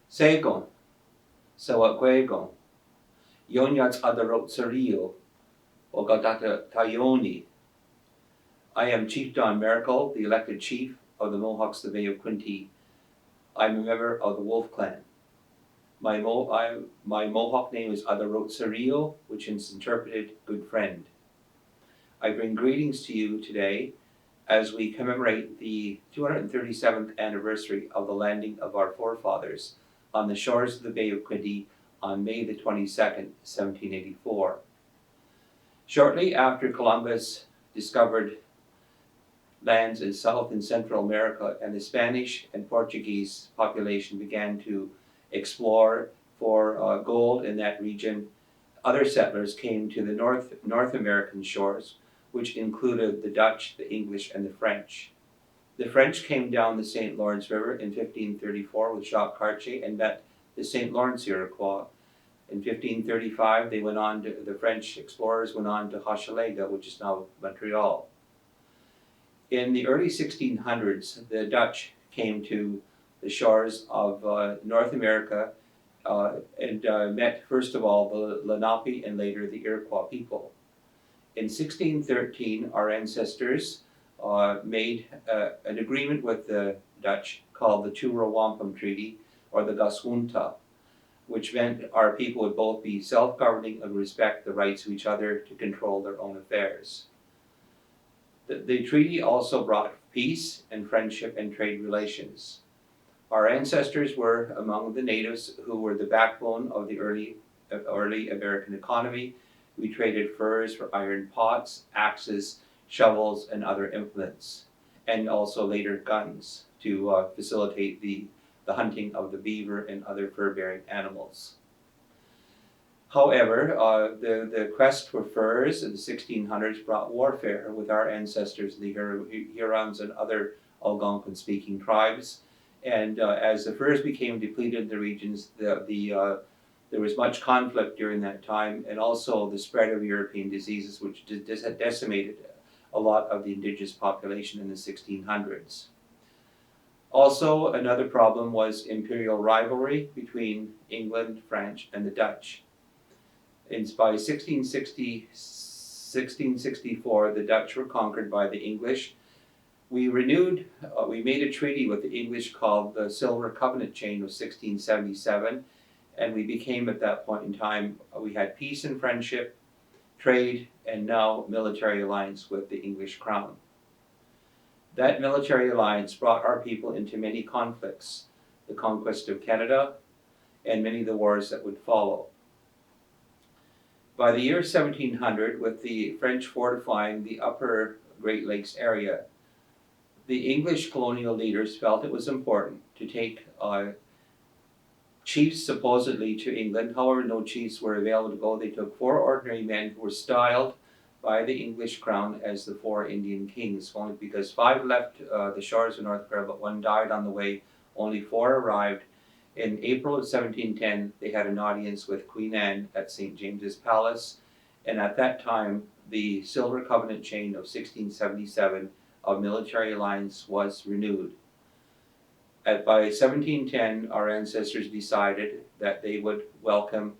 Segon, Sawaguegon, Yonyats Adarotsario, Ogadata Tayoni. I am Chief Don Maracle, the elected chief of the Mohawks of the Bay of Quinte. I'm a member of the Wolf Clan. My Mohawk name is Adarotsario, which is interpreted good friend. I bring greetings to you today as we commemorate the 237th anniversary of the landing of our forefathers on the shores of the Bay of Quinte on May the 22nd, 1784. Shortly after Columbus discovered lands in South and Central America and the Spanish and Portuguese population began to explore for gold in that region, other settlers came to the North American shores, which included the Dutch, the English, and the French. The French came down the St. Lawrence River in 1534 with Jacques Cartier and met the St. Lawrence Iroquois. In 1535, the French explorers went on to Hochelaga, which is now Montreal. In the early 1600s, the Dutch came to the shores of North America and met, first of all, the Lenape and later the Iroquois people. In 1613, our ancestors made an agreement with the Dutch called the Truro Wampum Treaty, or the Gaswunta, which meant our people would both be self-governing and respect the rights of each other to control their own affairs. The treaty also brought peace and friendship and trade relations. Our ancestors were among the natives who were the backbone of the early American economy. We traded furs for iron pots, axes, shovels, and other implements, and also later guns to facilitate the hunting of the beaver and other fur-bearing animals. However, the quest for furs in the 1600s brought warfare with our ancestors, the Hurons and other Algonquin-speaking tribes. And as the furs became depleted in the regions, there was much conflict during that time, and also the spread of European diseases, which decimated a lot of the indigenous population in the 1600s. Also, another problem was imperial rivalry between England, France, and the Dutch. By 1664, the Dutch were conquered by the English. We made a treaty with the English called the Silver Covenant Chain of 1677, and we became, at that point in time, we had peace and friendship, trade, and now military alliance with the English crown. That military alliance brought our people into many conflicts, the conquest of Canada, and many of the wars that would follow. By the year 1700, with the French fortifying the upper Great Lakes area, the English colonial leaders felt it was important to take chiefs supposedly to England. However, no chiefs were available to go. They took 4 ordinary men who were styled by the English crown as the 4 Indian kings, only because 5 left the shores of North America, but 1 died on the way. Only 4 arrived. In April of 1710, they had an audience with Queen Anne at St. James's Palace, and at that time, the Silver Covenant Chain of 1677 of military alliance was renewed. By 1710, our ancestors decided that they would welcome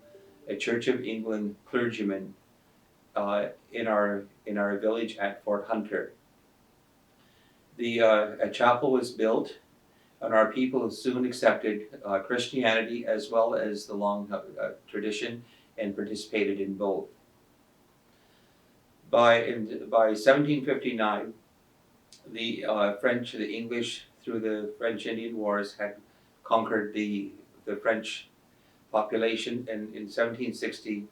a Church of England clergyman in our village at Fort Hunter. A chapel was built, and our people soon accepted Christianity as well as the long tradition and participated in both. By 1759, the French, the English, through the French-Indian Wars, had conquered the French population, and in 1760,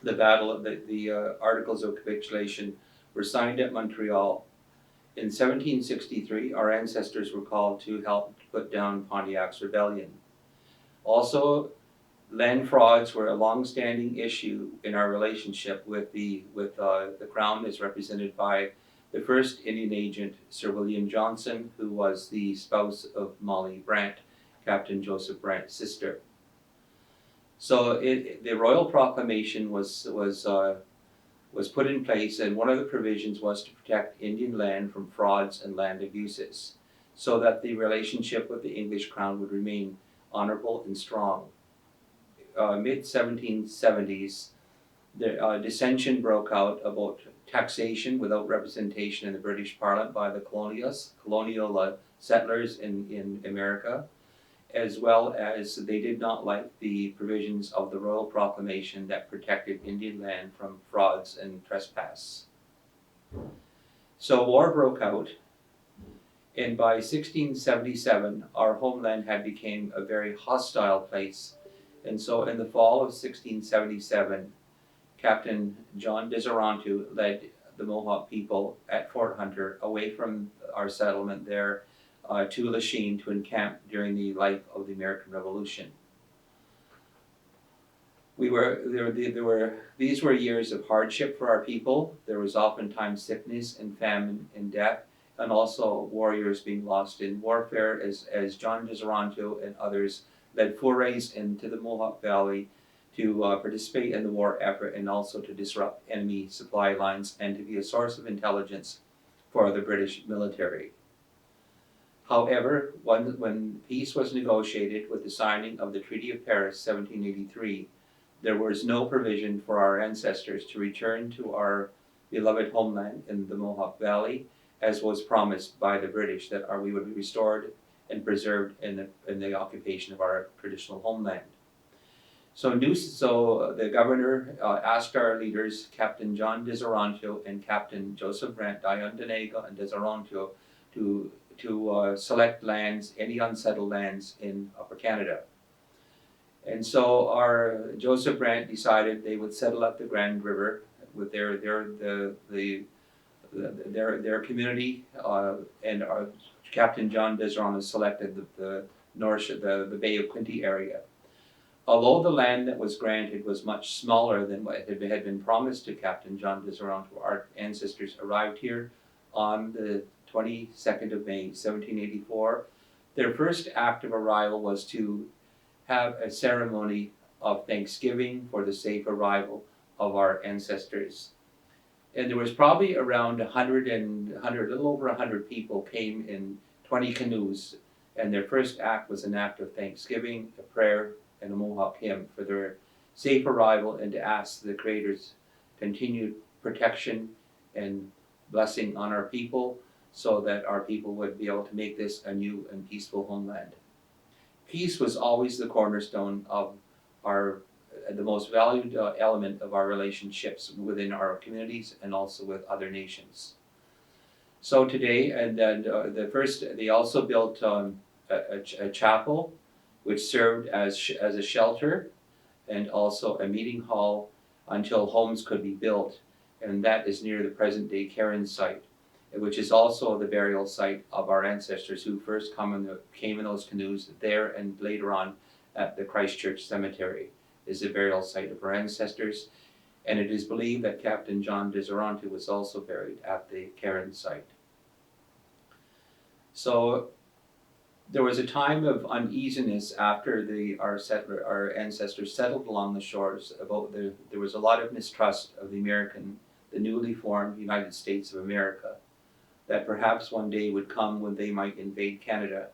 the Articles of Capitulation were signed at Montreal. In 1763, our ancestors were called to help put down Pontiac's rebellion. Also, land frauds were a long-standing issue in our relationship with the Crown, as represented by the first Indian agent, Sir William Johnson, who was the spouse of Molly Brant, Captain Joseph Brant's sister. So the Royal Proclamation was put in place, and one of the provisions was to protect Indian land from frauds and land abuses, so that the relationship with the English Crown would remain honorable, and strong. Mid-1770s, the dissension broke out about taxation without representation in the British Parliament by the colonial settlers in America, as well as they did not like the provisions of the Royal Proclamation that protected Indian land from frauds and trespass. So war broke out, and by 1677, our homeland had become a very hostile place. And so in the fall of 1677, Captain John Deseronto led the Mohawk people at Fort Hunter away from our settlement there to Lachine to encamp during the life of the American Revolution. These were years of hardship for our people. There was oftentimes sickness and famine and death, and also warriors being lost in warfare as John Deseronto and others led forays into the Mohawk Valley to participate in the war effort and also to disrupt enemy supply lines and to be a source of intelligence for the British military. However, when peace was negotiated with the signing of the Treaty of Paris, 1783, there was no provision for our ancestors to return to our beloved homeland in the Mohawk Valley, as was promised by the British, that we would be restored and preserved in the occupation of our traditional homeland. So the governor asked our leaders, Captain John Deseronto and Captain Joseph Brant, Diondanega and Deseronto, to select lands, any unsettled lands in Upper Canada. And so our Joseph Brant decided they would settle at the Grand River with their community, and our Captain John Deseronto selected the Bay of Quinte area. Although the land that was granted was much smaller than what had been promised to Captain John Deseronto, our ancestors arrived here on the 22nd of May, 1784. Their first act of arrival was to have a ceremony of thanksgiving for the safe arrival of our ancestors. And there was probably around a little over 100 people came in 20 canoes, and their first act was an act of thanksgiving, a prayer, and a Mohawk hymn for their safe arrival, and to ask the Creator's continued protection and blessing on our people, so that our people would be able to make this a new and peaceful homeland. Peace was always the cornerstone of the most valued element of our relationships within our communities and also with other nations. So today, they also built a chapel, which served as a shelter and also a meeting hall until homes could be built, and that is near the present-day Cairns site, which is also the burial site of our ancestors who first came in those canoes there, and later on at the Christchurch cemetery is the burial site of our ancestors. And it is believed that Captain John Deseronto was also buried at the Cairns site. So there was a time of uneasiness after our ancestors settled along the shores. There was a lot of mistrust of the newly formed United States of America, that perhaps one day would come when they might invade Canada.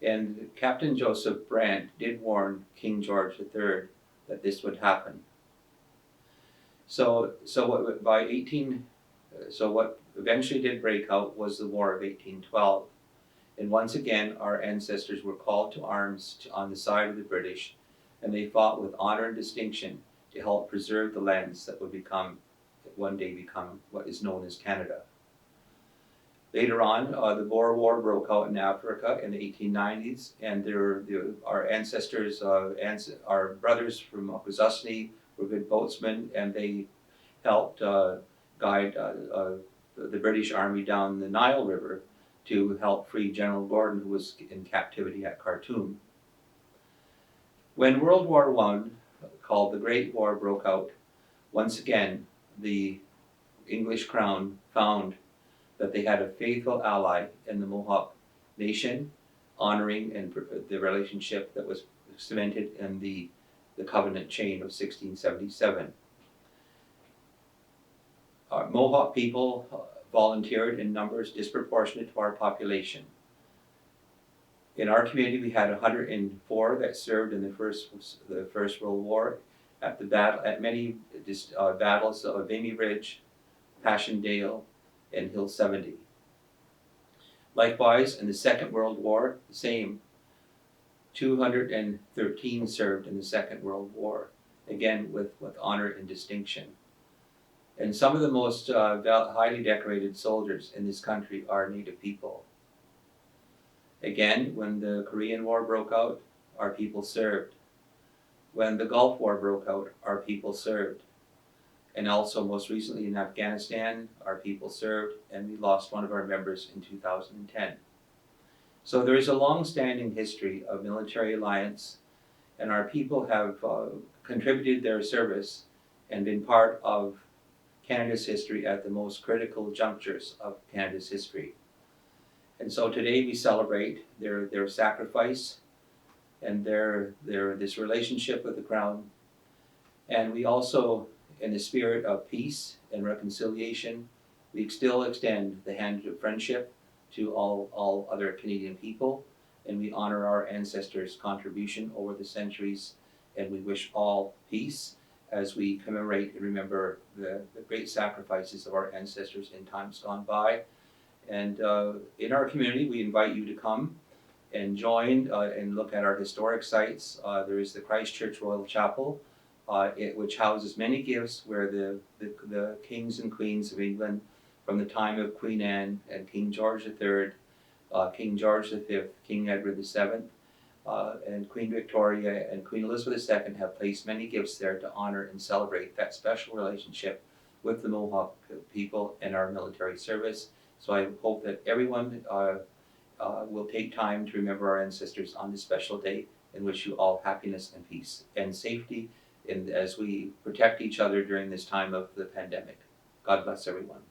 And Captain Joseph Brant did warn King George III that this would happen. So what eventually did break out was the War of 1812. And once again, our ancestors were called to arms on the side of the British, and they fought with honor and distinction to help preserve the lands that would one day become what is known as Canada. Later on, the Boer War broke out in Africa in the 1890s, and our ancestors, our brothers from Akwesasne were good boatsmen, and they helped guide the British Army down the Nile River to help free General Gordon, who was in captivity at Khartoum. When World War I, called the Great War, broke out, once again, the English Crown found that they had a faithful ally in the Mohawk Nation, honoring and the relationship that was cemented in the covenant chain of 1677. Our Mohawk people volunteered in numbers disproportionate to our population. In our community, we had 104 that served in the First World War at many battles of Vimy Ridge, Passchendaele, and Hill 70. Likewise, in the Second World War, the same. 213 served in the Second World War, again with honor and distinction. And some of the most highly decorated soldiers in this country are Native people. Again, when the Korean War broke out, our people served. When the Gulf War broke out, our people served. And also most recently in Afghanistan, our people served, and we lost one of our members in 2010. So there is a long-standing history of military alliance, and our people have contributed their service and been part of Canada's history at the most critical junctures of Canada's history. And so today we celebrate their sacrifice and their this relationship with the Crown. And we also, in the spirit of peace and reconciliation, we still extend the hand of friendship to all other Canadian people, and we honor our ancestors' contribution over the centuries, and we wish all peace as we commemorate and remember the great sacrifices of our ancestors in times gone by. And in our community, we invite you to come and join and look at our historic sites. There is the Christchurch Royal Chapel, which houses many gifts where the kings and queens of England from the time of Queen Anne and King George III, King George V, King Edward VII, and Queen Victoria and Queen Elizabeth II have placed many gifts there to honor and celebrate that special relationship with the Mohawk people and our military service. So I hope that everyone will take time to remember our ancestors on this special day, and wish you all happiness and peace and safety as we protect each other during this time of the pandemic. God bless everyone.